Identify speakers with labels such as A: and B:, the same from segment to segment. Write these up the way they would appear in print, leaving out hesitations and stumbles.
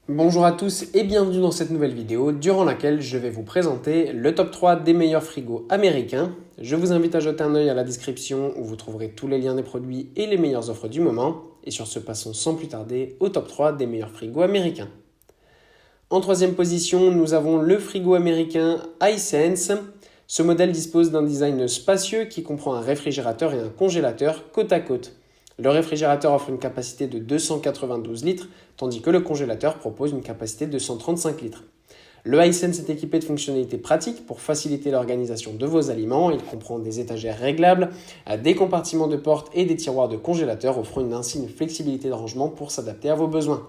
A: Bonjour à tous et bienvenue dans cette nouvelle vidéo durant laquelle je vais vous présenter le top 3 des meilleurs frigos américains. Je vous invite à jeter un œil à la description où vous trouverez tous les liens des produits et les meilleures offres du moment. Et sur ce, passons sans plus tarder au top 3 des meilleurs frigos américains. En troisième position, nous avons le frigo américain iSense. Ce modèle dispose d'un design spacieux qui comprend un réfrigérateur et un congélateur côte à côte. Le réfrigérateur offre une capacité de 292 litres, tandis que le congélateur propose une capacité de 135 litres. Le iSense est équipé de fonctionnalités pratiques pour faciliter l'organisation de vos aliments. Il comprend des étagères réglables, des compartiments de porte et des tiroirs de congélateur, offrant ainsi une flexibilité de rangement pour s'adapter à vos besoins.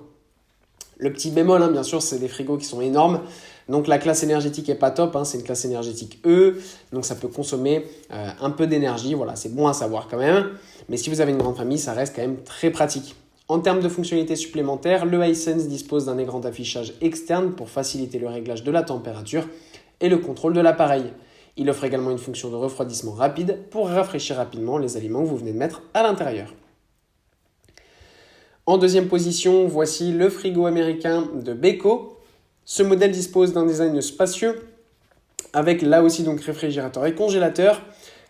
A: Le petit bémol, bien sûr, c'est des frigos qui sont énormes. Donc la classe énergétique n'est pas top, c'est une classe énergétique E, donc ça peut consommer un peu d'énergie, voilà, c'est bon à savoir quand même. Mais si vous avez une grande famille, ça reste quand même très pratique. En termes de fonctionnalités supplémentaires, le iSense dispose d'un écran d'affichage externe pour faciliter le réglage de la température et le contrôle de l'appareil. Il offre également une fonction de refroidissement rapide pour rafraîchir rapidement les aliments que vous venez de mettre à l'intérieur. En deuxième position, voici le frigo américain de Beko. Ce modèle dispose d'un design spacieux avec là aussi donc réfrigérateur et congélateur,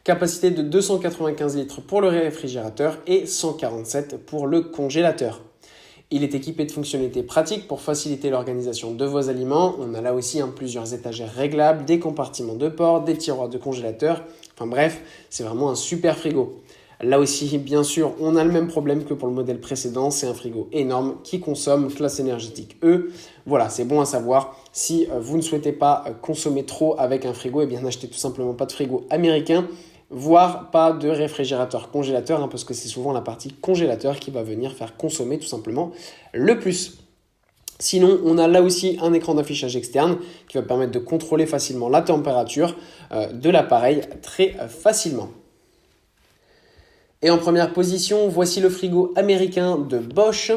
A: capacité de 295 litres pour le réfrigérateur et 147 pour le congélateur. Il est équipé de fonctionnalités pratiques pour faciliter l'organisation de vos aliments. On a là aussi plusieurs étagères réglables, des compartiments de porte, des tiroirs de congélateur. Enfin bref, c'est vraiment un super frigo. Là aussi, bien sûr, on a le même problème que pour le modèle précédent. C'est un frigo énorme qui consomme classe énergétique E. Voilà, c'est bon à savoir. Si vous ne souhaitez pas consommer trop avec un frigo, eh bien n'achetez tout simplement pas de frigo américain, voire pas de réfrigérateur congélateur, parce que c'est souvent la partie congélateur qui va venir faire consommer tout simplement le plus. Sinon, on a là aussi un écran d'affichage externe qui va permettre de contrôler facilement la température de l'appareil très facilement. Et en première position, voici le frigo américain de Bosch.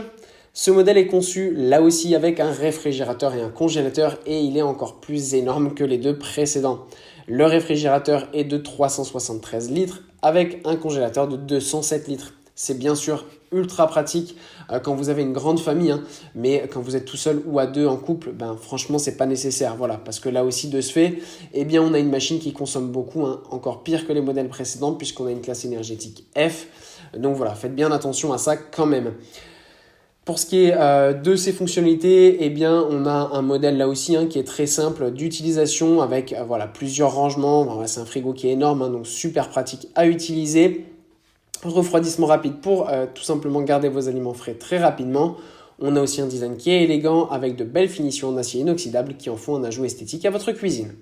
A: Ce modèle est conçu là aussi avec un réfrigérateur et un congélateur et il est encore plus énorme que les deux précédents. Le réfrigérateur est de 373 litres avec un congélateur de 207 litres. C'est bien sûr ultra pratique quand vous avez une grande famille, mais quand vous êtes tout seul ou à deux en couple, franchement, c'est pas nécessaire. Voilà, parce que là aussi, de ce fait, on a une machine qui consomme beaucoup, encore pire que les modèles précédents, puisqu'on a une classe énergétique F. Donc voilà, faites bien attention à ça quand même. Pour ce qui est de ces fonctionnalités, on a un modèle là aussi qui est très simple d'utilisation avec plusieurs rangements. C'est un frigo qui est énorme, donc super pratique à utiliser. Refroidissement rapide pour tout simplement garder vos aliments frais très rapidement. On a aussi un design qui est élégant avec de belles finitions en acier inoxydable qui en font un ajout esthétique à votre cuisine.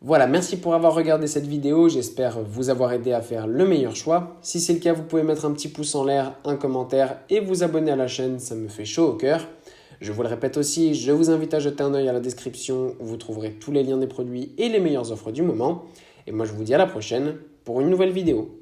A: Voilà, merci pour avoir regardé cette vidéo, j'espère vous avoir aidé à faire le meilleur choix. Si c'est le cas, vous pouvez mettre un petit pouce en l'air, un commentaire et vous abonner à la chaîne, ça me fait chaud au cœur. Je vous le répète aussi, je vous invite à jeter un œil à la description où vous trouverez tous les liens des produits et les meilleures offres du moment. Et moi je vous dis à la prochaine pour une nouvelle vidéo.